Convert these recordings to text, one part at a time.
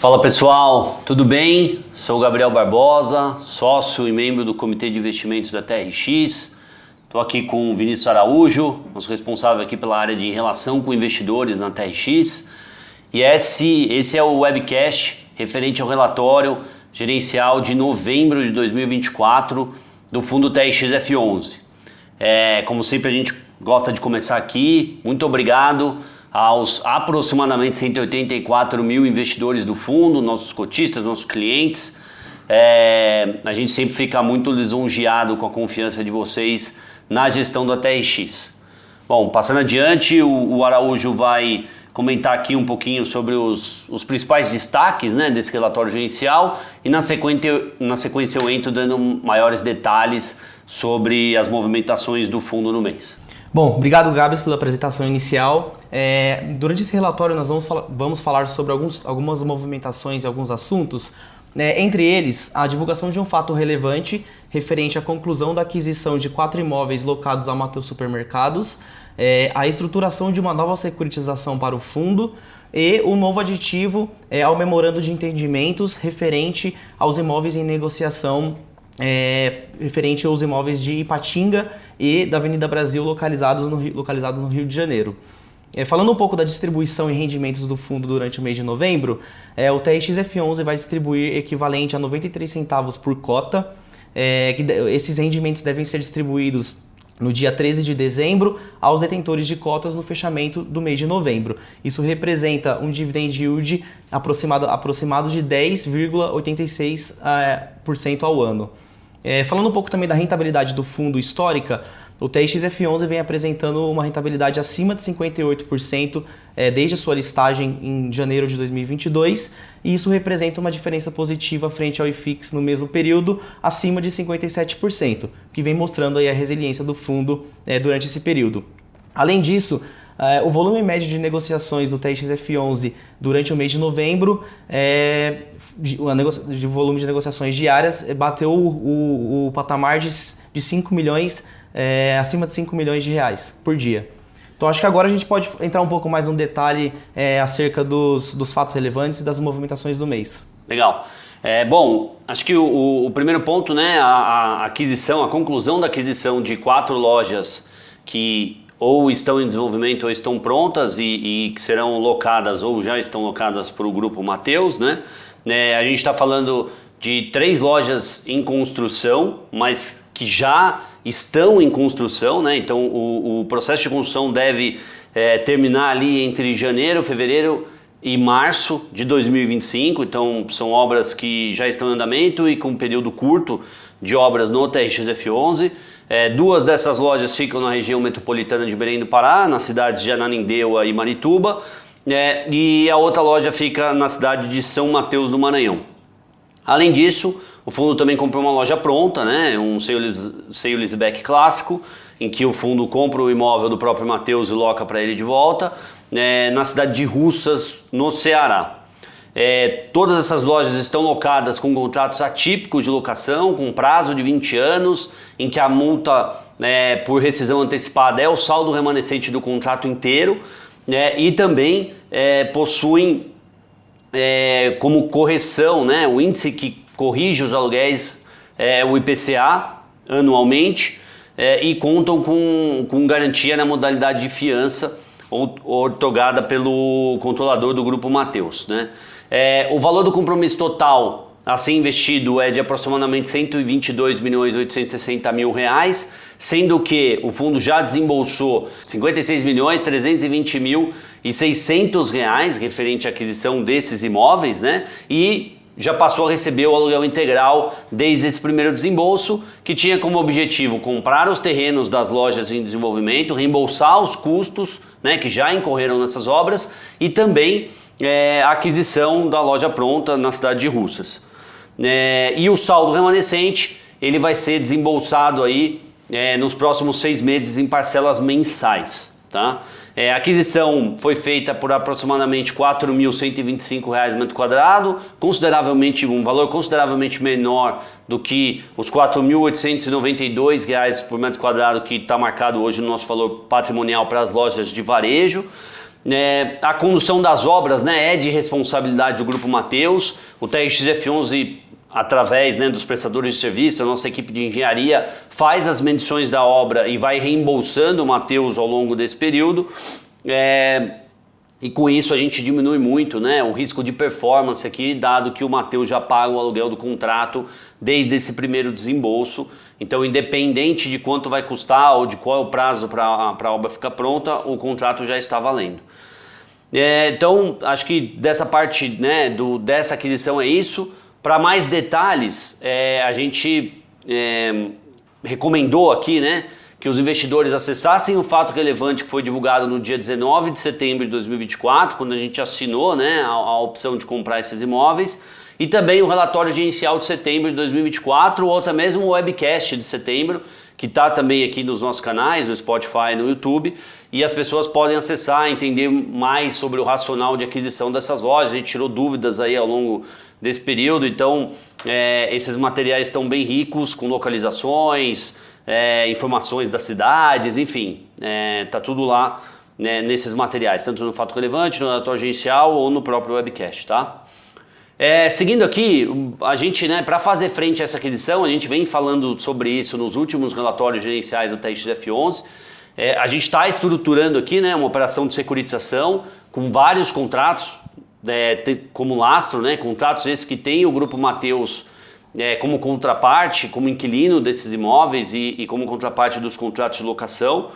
Fala pessoal, tudo bem? Sou o Gabriel Barbosa, sócio e membro do Comitê de Investimentos da TRX. Estou aqui com o Vinícius Araújo, nosso responsável aqui pela área de relação com investidores na TRX. E esse é o webcast referente ao relatório gerencial de novembro de 2024 do fundo TRX F11. Como sempre a gente gosta de começar aqui, muito obrigado aos aproximadamente 184 mil investidores do fundo, nossos cotistas, nossos clientes. A gente sempre fica muito lisonjeado com a confiança de vocês na gestão da TRX. Bom, passando adiante, o Araújo vai comentar aqui um pouquinho sobre os principais destaques, né, desse relatório gerencial e na sequência eu entro dando maiores detalhes sobre as movimentações do fundo no mês. Bom, obrigado Gabs pela apresentação inicial. Durante esse relatório nós vamos falar sobre algumas movimentações e alguns assuntos, entre eles a divulgação de um fato relevante referente à conclusão da aquisição de 4 imóveis locados ao Mateus Supermercados, a estruturação de uma nova securitização para o fundo e o novo aditivo ao memorando de entendimentos referente aos imóveis em negociação, referente aos imóveis de Ipatinga e da Avenida Brasil localizados no Rio de Janeiro. Falando um pouco da distribuição e rendimentos do fundo durante o mês de novembro, o TRX F11 vai distribuir equivalente a 93 centavos por cota. Esses rendimentos devem ser distribuídos no dia 13 de dezembro aos detentores de cotas no fechamento do mês de novembro. Isso representa um dividend yield aproximado de 10,86% ao ano. Falando um pouco também da rentabilidade do fundo histórica, o TRX F11 vem apresentando uma rentabilidade acima de 58% desde a sua listagem em janeiro de 2022, e isso representa uma diferença positiva frente ao IFIX no mesmo período, acima de 57%, que vem mostrando aí a resiliência do fundo durante esse período. Além disso, o volume médio de negociações do TRX F11 durante o mês de novembro, o volume de negociações diárias bateu o patamar de 5 milhões, acima de 5 milhões de reais por dia. Então acho que agora a gente pode entrar um pouco mais no detalhe acerca dos fatos relevantes e das movimentações do mês. Legal. Bom, acho que o primeiro ponto, né, a conclusão da aquisição de 4 lojas que ou estão em desenvolvimento ou estão prontas e que serão locadas ou já estão locadas para o Grupo Mateus, né? A gente está falando de 3 lojas em construção, mas que já estão em construção, né? Então o processo de construção deve terminar ali entre janeiro, fevereiro e março de 2025, então são obras que já estão em andamento e com um período curto de obras no TRX F11. 2 dessas lojas ficam na região metropolitana de Belém do Pará, nas cidades de Ananindeua e Marituba, e a outra loja fica na cidade de São Mateus do Maranhão. Além disso, o fundo também comprou uma loja pronta, né, um sale-leaseback clássico, em que o fundo compra o imóvel do próprio Mateus e loca para ele de volta, na cidade de Russas, no Ceará. Todas essas lojas estão locadas com contratos atípicos de locação, com prazo de 20 anos, em que a multa por rescisão antecipada é o saldo remanescente do contrato inteiro, e também possuem como correção, né, o índice que corrige os aluguéis, o IPCA, anualmente, e contam com garantia na modalidade de fiança outorgada pelo controlador do Grupo Mateus, né? O valor do compromisso total a ser investido é de aproximadamente R$ 122.860.000 reais, sendo que o fundo já desembolsou R$ 56.320.600 reais referente à aquisição desses imóveis, né? E já passou a receber o aluguel integral desde esse primeiro desembolso, que tinha como objetivo comprar os terrenos das lojas em desenvolvimento, reembolsar os custos, né, que já incorreram nessas obras, e também a aquisição da loja pronta na cidade de Russas. E o saldo remanescente ele vai ser desembolsado aí, nos próximos 6 meses em parcelas mensais. Tá? A aquisição foi feita por aproximadamente R$ 4.125 metro quadrado, um valor consideravelmente menor do que os R$ 4.892 por metro quadrado que está marcado hoje no nosso valor patrimonial para as lojas de varejo. A condução das obras, né, é de responsabilidade do Grupo Mateus. O TRX-F11, através, né, dos prestadores de serviço, a nossa equipe de engenharia faz as medições da obra e vai reembolsando o Mateus ao longo desse período. E com isso a gente diminui muito, né, o risco de performance aqui, dado que o Mateus já paga o aluguel do contrato desde esse primeiro desembolso. Então, independente de quanto vai custar ou de qual é o prazo para a obra ficar pronta, o contrato já está valendo. Então, acho que dessa parte, né, dessa aquisição é isso. Para mais detalhes, a gente recomendou aqui, né, que os investidores acessassem o fato relevante que foi divulgado no dia 19 de setembro de 2024, quando a gente assinou, né, a opção de comprar esses imóveis, e também o relatório gerencial de setembro de 2024, ou até mesmo o webcast de setembro, que está também aqui nos nossos canais, no Spotify e no YouTube, e as pessoas podem acessar, entender mais sobre o racional de aquisição dessas lojas. A gente tirou dúvidas aí ao longo desse período, então esses materiais estão bem ricos, com localizações, informações das cidades, enfim, tá tudo lá, né, nesses materiais, tanto no Fato Relevante, no relatório gerencial ou no próprio webcast, tá? Seguindo aqui, a gente, né, para fazer frente a essa aquisição, a gente vem falando sobre isso nos últimos relatórios gerenciais do TRX-F11. A gente está estruturando aqui, né, uma operação de securitização com vários contratos como lastro, né, contratos esses que tem o Grupo Mateus como contraparte, como inquilino desses imóveis e como contraparte dos contratos de locação.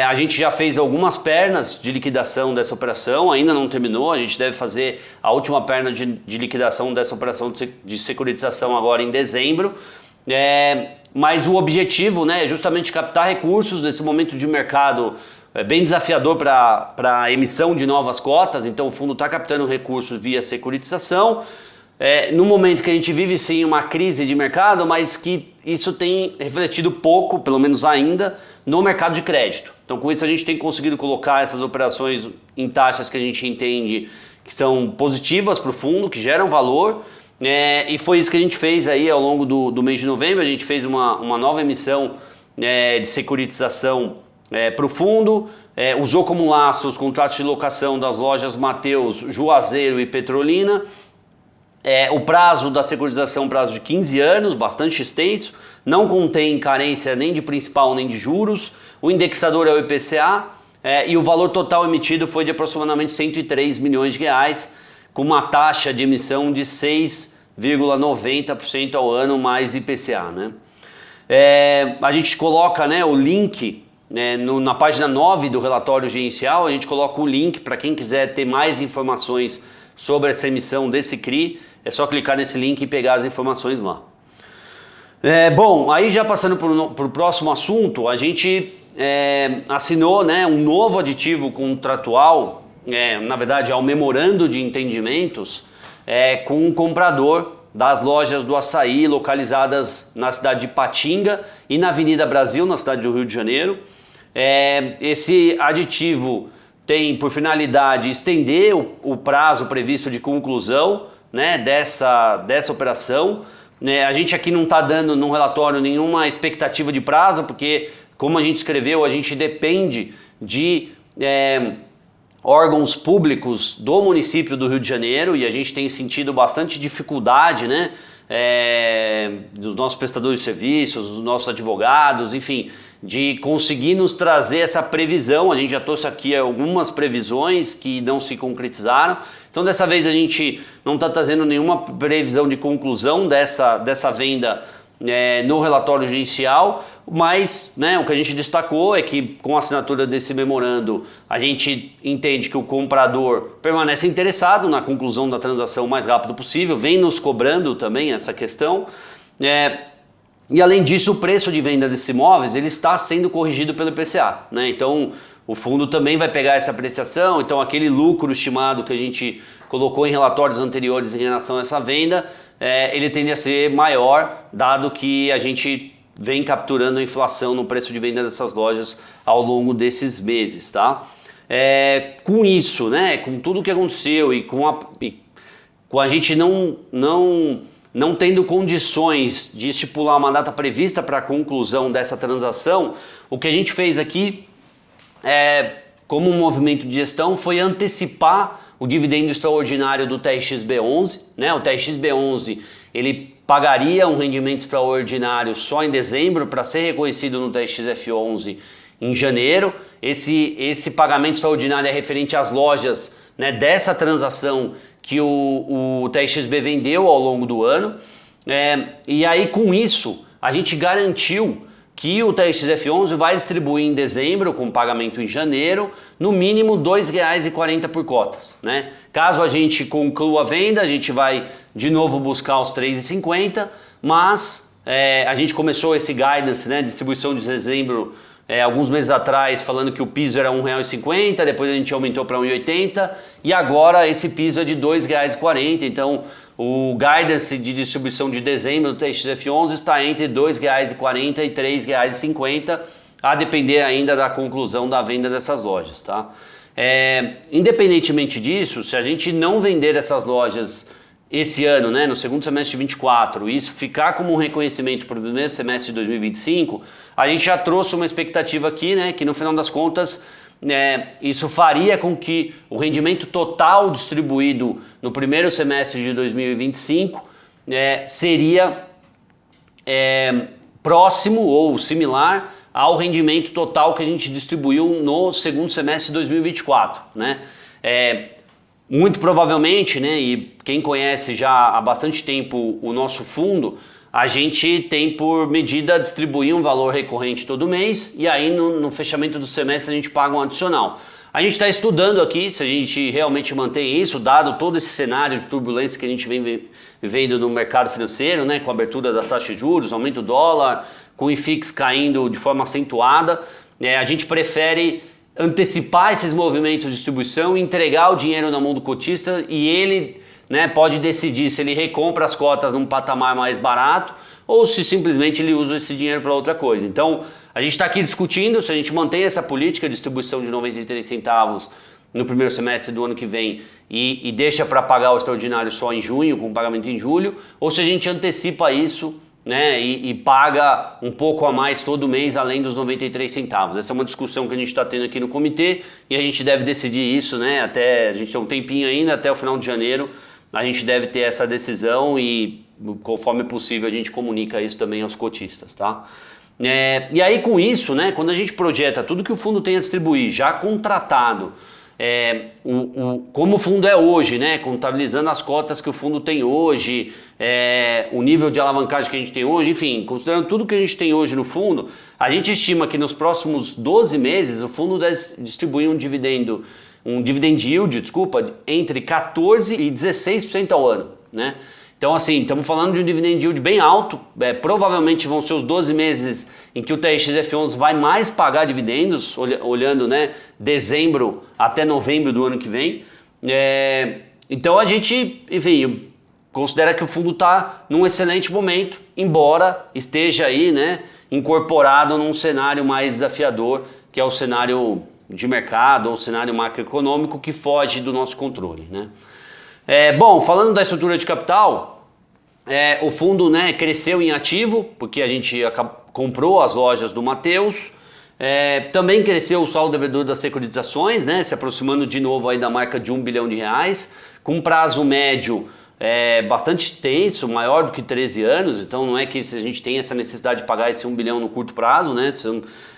A gente já fez algumas pernas de liquidação dessa operação, ainda não terminou, a gente deve fazer a última perna de liquidação dessa operação de securitização agora em dezembro. Mas o objetivo, né, é justamente captar recursos nesse momento de mercado bem desafiador para a emissão de novas cotas. Então o fundo está captando recursos via securitização. No momento que a gente vive sim uma crise de mercado, mas que isso tem refletido pouco, pelo menos ainda, no mercado de crédito. Então com isso a gente tem conseguido colocar essas operações em taxas que a gente entende que são positivas para o fundo, que geram valor, e foi isso que a gente fez aí ao longo do mês de novembro. A gente fez uma nova emissão de securitização para o fundo, usou como lastro os contratos de locação das lojas Mateus, Juazeiro e Petrolina. O prazo da securitização é um prazo de 15 anos, bastante extenso, não contém carência nem de principal nem de juros, o indexador é o IPCA, e o valor total emitido foi de aproximadamente 103 milhões de reais, com uma taxa de emissão de 6,90% ao ano mais IPCA, né? A gente coloca, né, o link na página 9 do relatório gerencial, a gente coloca o link para quem quiser ter mais informações sobre essa emissão desse CRI. É só clicar nesse link e pegar as informações lá. Bom, aí já passando para o próximo assunto, a gente assinou, né, um novo aditivo contratual, na verdade é um memorando de entendimentos com um comprador das lojas do Açaí localizadas na cidade de Patinga e na Avenida Brasil, na cidade do Rio de Janeiro. Esse aditivo tem por finalidade estender o prazo previsto de conclusão, né, dessa operação. A gente aqui não está dando no relatório nenhuma expectativa de prazo, porque, como a gente escreveu, a gente depende de órgãos públicos do município do Rio de Janeiro, e a gente tem sentido bastante dificuldade, né, dos nossos prestadores de serviços, dos nossos advogados, enfim, de conseguir nos trazer essa previsão. A gente já trouxe aqui algumas previsões que não se concretizaram. Então dessa vez a gente não está trazendo nenhuma previsão de conclusão dessa venda no relatório gerencial, mas, né, o que a gente destacou é que com a assinatura desse memorando a gente entende que o comprador permanece interessado na conclusão da transação o mais rápido possível, vem nos cobrando também essa questão. E além disso, o preço de venda desses imóveis ele está sendo corrigido pelo IPCA, né? Então o fundo também vai pegar essa apreciação. Então aquele lucro estimado que a gente colocou em relatórios anteriores em relação a essa venda, ele tende a ser maior, dado que a gente vem capturando a inflação no preço de venda dessas lojas ao longo desses meses, tá? Com isso, né, com tudo o que aconteceu e com a gente não tendo condições de estipular uma data prevista para a conclusão dessa transação, o que a gente fez aqui como um movimento de gestão, foi antecipar o dividendo extraordinário do TRXB11, né? O TRXB11 ele pagaria um rendimento extraordinário só em dezembro para ser reconhecido no TRXF11 em janeiro. Esse pagamento extraordinário é referente às lojas, né, dessa transação que o TRXB vendeu ao longo do ano. E aí com isso a gente garantiu que o TRXF11 vai distribuir em dezembro, com pagamento em janeiro, no mínimo R$ 2,40 por cotas, né? Caso a gente conclua a venda, a gente vai de novo buscar os R$ 3,50, mas a gente começou esse guidance, né, distribuição de dezembro, alguns meses atrás, falando que o piso era R$ 1,50, depois a gente aumentou para R$ 1,80 e agora esse piso é de R$ 2,40, então o guidance de distribuição de dezembro do TRXF11 está entre R$ 2,40 e R$ 3,50, a depender ainda da conclusão da venda dessas lojas, tá? Independentemente disso, se a gente não vender essas lojas esse ano, né, no segundo semestre de 2024, e isso ficar como um reconhecimento para o primeiro semestre de 2025, a gente já trouxe uma expectativa aqui, né, que no final das contas isso faria com que o rendimento total distribuído no primeiro semestre de 2025 seria próximo ou similar ao rendimento total que a gente distribuiu no segundo semestre de 2024, né? Muito provavelmente, né, e quem conhece já há bastante tempo o nosso fundo, a gente tem por medida distribuir um valor recorrente todo mês e aí no fechamento do semestre a gente paga um adicional. A gente está estudando aqui se a gente realmente mantém isso, dado todo esse cenário de turbulência que a gente vem vivendo no mercado financeiro, né, com a abertura da taxa de juros, aumento do dólar, com o IFIX caindo de forma acentuada. A gente prefere antecipar esses movimentos de distribuição, entregar o dinheiro na mão do cotista e ele, né, pode decidir se ele recompra as cotas num patamar mais barato ou se simplesmente ele usa esse dinheiro para outra coisa. Então, a gente está aqui discutindo se a gente mantém essa política de distribuição de 93 centavos no primeiro semestre do ano que vem e deixa para pagar o extraordinário só em junho, com pagamento em julho, ou se a gente antecipa isso, né, e paga um pouco a mais todo mês além dos 93 centavos. Essa é uma discussão que a gente está tendo aqui no comitê e a gente deve decidir isso, né, a gente tem um tempinho ainda, até o final de janeiro a gente deve ter essa decisão e conforme possível a gente comunica isso também aos cotistas, tá? E aí com isso, né, quando a gente projeta tudo que o fundo tem a distribuir já contratado, como o fundo é hoje, né, contabilizando as cotas que o fundo tem hoje, o nível de alavancagem que a gente tem hoje, enfim, considerando tudo que a gente tem hoje no fundo, a gente estima que nos próximos 12 meses o fundo deve distribuir um dividend yield, entre 14% e 16% ao ano, né? Então assim, estamos falando de um dividend yield bem alto, provavelmente vão ser os 12 meses em que o TRXF11 vai mais pagar dividendos, olhando, né, dezembro até novembro do ano que vem. Então a gente, enfim, considera que o fundo está num excelente momento, embora esteja aí, né, incorporado num cenário mais desafiador, que é o cenário de mercado ou o cenário macroeconômico que foge do nosso controle, né? Bom, falando da estrutura de capital, o fundo, né, cresceu em ativo, porque a gente comprou as lojas do Mateus, também cresceu o saldo devedor das securitizações, né, se aproximando de novo aí da marca de R$ 1 bilhão, com um prazo médio bastante extenso, maior do que 13 anos, então não é que a gente tem essa necessidade de pagar esse 1 bilhão no curto prazo, né,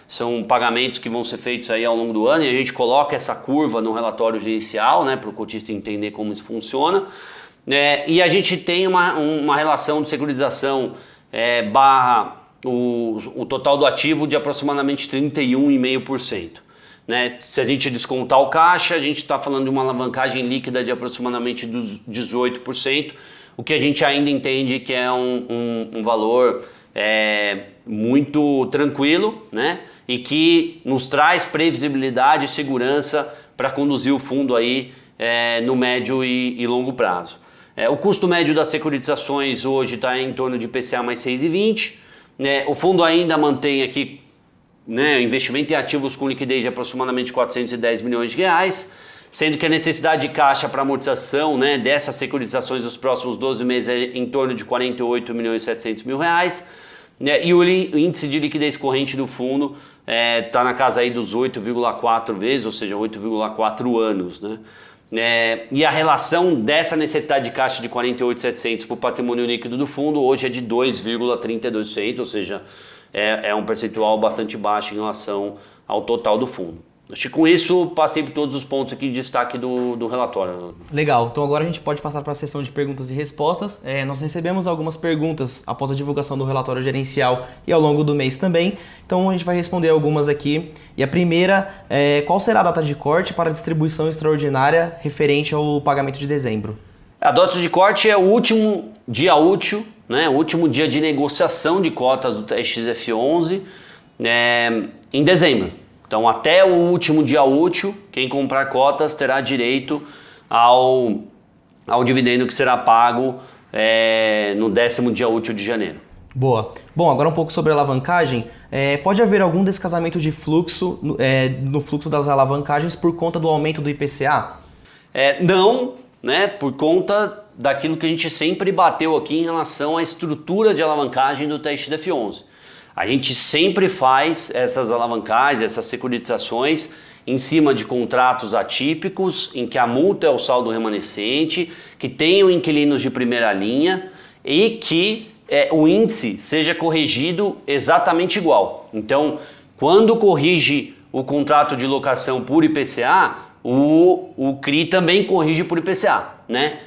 são pagamentos que vão ser feitos aí ao longo do ano e a gente coloca essa curva no relatório gerencial, né, para o cotista entender como isso funciona. E a gente tem uma relação de securitização barra o total do ativo de aproximadamente 31,5%. Né? Se a gente descontar o caixa, a gente está falando de uma alavancagem líquida de aproximadamente 18%, o que a gente ainda entende que é um valor muito tranquilo, né? E que nos traz previsibilidade e segurança para conduzir o fundo aí no médio e longo prazo. O custo médio das securitizações hoje está em torno de IPCA mais 6,20. O fundo ainda mantém aqui, né, investimento em ativos com liquidez de aproximadamente 410 milhões de reais, sendo que a necessidade de caixa para amortização, né, dessas securitizações nos próximos 12 meses é em torno de 48 milhões e 700 mil reais. E o índice de liquidez corrente do fundo está na casa aí dos 8,4 vezes, ou seja, 8,4 anos, né? E a relação dessa necessidade de caixa de 48.700 para o patrimônio líquido do fundo hoje é de 2,32%, ou seja, é um percentual bastante baixo em relação ao total do fundo. Acho que com isso passei por todos os pontos aqui de destaque do relatório. Legal, então agora a gente pode passar para a sessão de perguntas e respostas. Nós recebemos algumas perguntas após a divulgação do relatório gerencial e ao longo do mês também, então a gente vai responder algumas aqui. E a primeira é: qual será a data de corte para a distribuição extraordinária referente ao pagamento de dezembro? A data de corte é o último dia útil, né, o último dia de negociação de cotas do TXF11 em dezembro. Então, até o último dia útil, quem comprar cotas terá direito ao dividendo que será pago no 10º dia útil de janeiro. Boa. Bom, agora um pouco sobre alavancagem. Pode haver algum descasamento de fluxo no fluxo das alavancagens por conta do aumento do IPCA? Não, né, por conta daquilo que a gente sempre bateu aqui em relação à estrutura de alavancagem do TXF11. A gente sempre faz essas alavancagens, essas securitizações em cima de contratos atípicos, em que a multa é o saldo remanescente, que tenham inquilinos de primeira linha e que o índice seja corrigido exatamente igual. Então, quando corrige o contrato de locação por IPCA, o CRI também corrige por IPCA, né?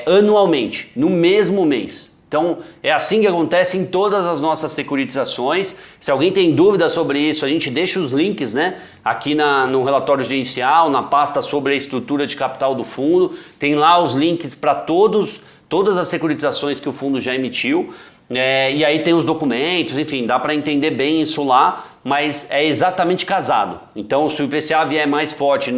Anualmente, no mesmo mês. Então, é assim que acontece em todas as nossas securitizações. Se alguém tem dúvida sobre isso, a gente deixa os links, né, aqui no relatório gerencial, na pasta sobre a estrutura de capital do fundo. Tem lá os links para todas as securitizações que o fundo já emitiu. E aí tem os documentos, enfim, dá para entender bem isso lá, mas é exatamente casado. Então, se o IPCA vier mais forte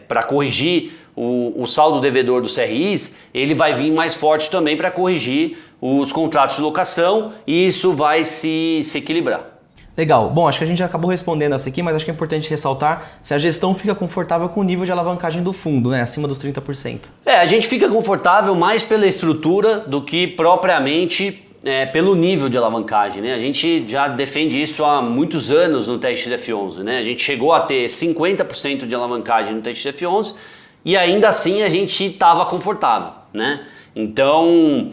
para corrigir o saldo devedor dos CRIs, ele vai vir mais forte também para corrigir os contratos de locação e isso vai se equilibrar. Legal. Bom, acho que a gente já acabou respondendo essa aqui, mas acho que é importante ressaltar se a gestão fica confortável com o nível de alavancagem do fundo, né, acima dos 30%. A gente fica confortável mais pela estrutura do que propriamente pelo nível de alavancagem, né? A gente já defende isso há muitos anos no TXF11, né? A gente chegou a ter 50% de alavancagem no TXF11 e ainda assim a gente estava confortável, né? Então,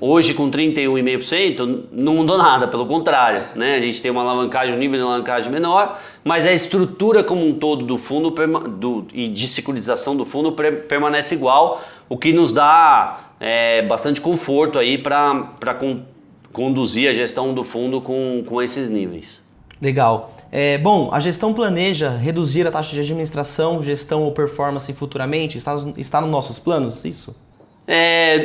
hoje com 31,5% não mudou nada, pelo contrário, né? A gente tem uma alavancagem, um nível de alavancagem menor, mas a estrutura como um todo do fundo e de securitização do fundo permanece igual, o que nos dá bastante conforto aí para conduzir a gestão do fundo com esses níveis. Legal. Bom, a gestão planeja reduzir a taxa de administração, gestão ou performance futuramente? Está nos nossos planos isso?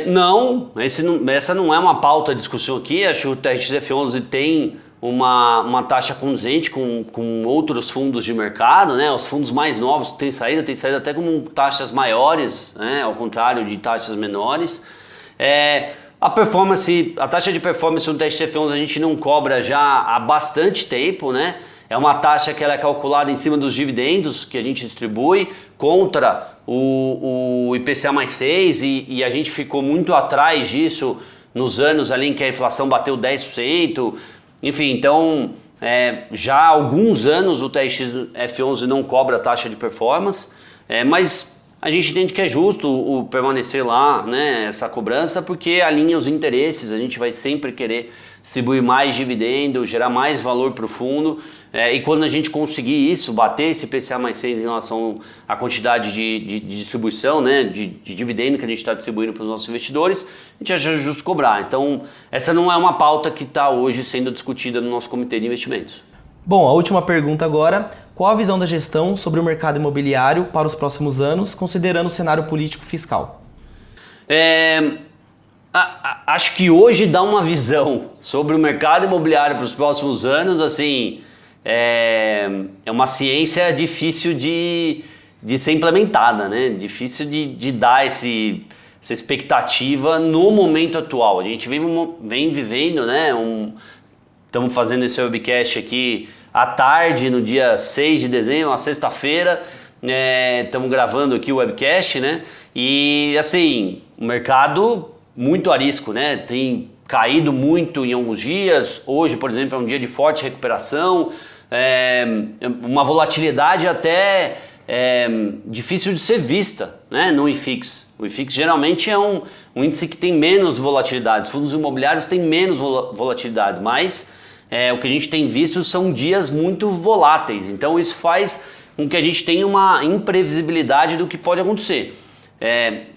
Não, essa não é uma pauta de discussão aqui. Acho que o TXF11 tem uma taxa condizente com outros fundos de mercado, né? Os fundos mais novos têm saído até com taxas maiores, né? Ao contrário de taxas menores. A taxa de performance no TXF11 a gente não cobra já há bastante tempo, né? É uma taxa que ela é calculada em cima dos dividendos que a gente distribui contra o IPCA mais 6 e a gente ficou muito atrás disso nos anos ali em que a inflação bateu 10%. Enfim, então já há alguns anos o TXF11 não cobra taxa de performance, mas a gente entende que é justo permanecer lá, né, essa cobrança, porque alinha os interesses, a gente vai sempre querer distribuir mais dividendo, gerar mais valor para o fundo, e quando a gente conseguir isso, bater esse IPCA mais 6 em relação à quantidade de distribuição, né, de dividendo que a gente está distribuindo para os nossos investidores, a gente acha justo cobrar. Então, essa não é uma pauta que está hoje sendo discutida no nosso comitê de investimentos. Bom, a última pergunta agora. Qual a visão da gestão sobre o mercado imobiliário para os próximos anos, considerando o cenário político fiscal? Acho que hoje dá uma visão sobre o mercado imobiliário para os próximos anos, assim, é uma ciência difícil de ser implementada, né? Difícil de dar essa expectativa no momento atual. A gente vem vivendo, né? Estamos fazendo esse webcast aqui à tarde, no dia 6 de dezembro, uma sexta-feira, estamos gravando aqui o webcast, né? E assim, o mercado muito arisco, né? Tem caído muito em alguns dias. Hoje, por exemplo, é um dia de forte recuperação, uma volatilidade até difícil de ser vista, né, no IFIX. O IFIX geralmente é um índice que tem menos volatilidade. Os fundos imobiliários têm menos volatilidade, mas o que a gente tem visto são dias muito voláteis. Então isso faz com que a gente tenha uma imprevisibilidade do que pode acontecer.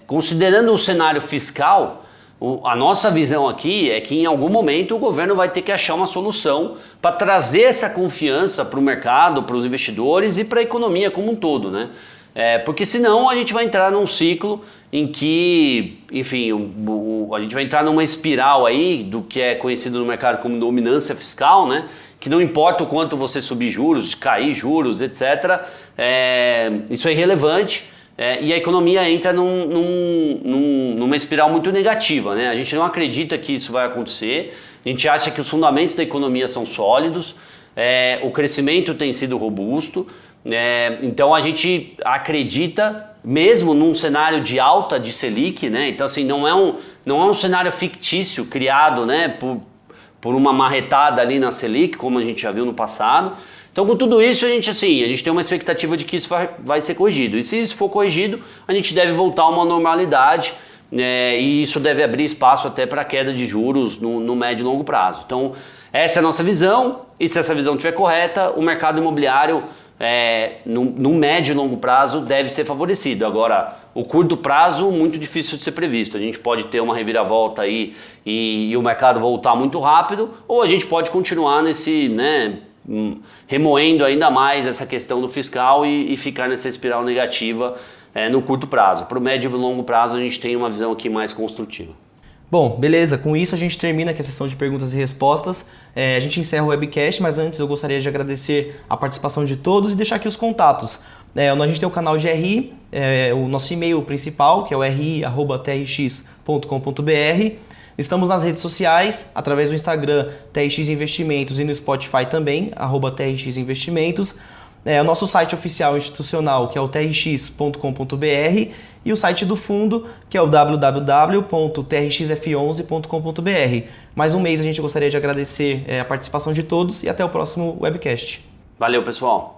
Considerando o cenário fiscal, a nossa visão aqui é que em algum momento o governo vai ter que achar uma solução para trazer essa confiança para o mercado, para os investidores e para a economia como um todo, né? Porque senão a gente vai entrar num ciclo em que, enfim, a gente vai entrar numa espiral aí do que é conhecido no mercado como dominância fiscal, né? Que não importa o quanto você subir juros, cair juros, etc., isso é irrelevante. E a economia entra numa espiral muito negativa, né? A gente não acredita que isso vai acontecer, a gente acha que os fundamentos da economia são sólidos, o crescimento tem sido robusto, então a gente acredita, mesmo num cenário de alta de Selic, né? Então assim, não é um cenário fictício criado, né, por uma marretada ali na Selic, como a gente já viu no passado. Então com tudo isso a gente tem uma expectativa de que isso vai ser corrigido. E se isso for corrigido, a gente deve voltar a uma normalidade, e isso deve abrir espaço até para queda de juros no médio e longo prazo. Então essa é a nossa visão, e se essa visão estiver correta, o mercado imobiliário no médio e longo prazo deve ser favorecido. Agora, o curto prazo, muito difícil de ser previsto. A gente pode ter uma reviravolta aí e o mercado voltar muito rápido, ou a gente pode continuar nesse, né, remoendo ainda mais essa questão do fiscal e ficar nessa espiral negativa no curto prazo. Para o médio e longo prazo a gente tem uma visão aqui mais construtiva. Bom, beleza, com isso a gente termina aqui a sessão de perguntas e respostas. A gente encerra o webcast, mas antes eu gostaria de agradecer a participação de todos e deixar aqui os contatos. A gente tem o canal GRI, o nosso e-mail principal, que é o ri@trx.com.br. Estamos nas redes sociais, através do Instagram TRX Investimentos e no Spotify também, @TRX Investimentos. O nosso site oficial institucional, que é o trx.com.br, e o site do fundo, que é o www.trxf11.com.br. Mais um mês a gente gostaria de agradecer a participação de todos e até o próximo webcast. Valeu, pessoal!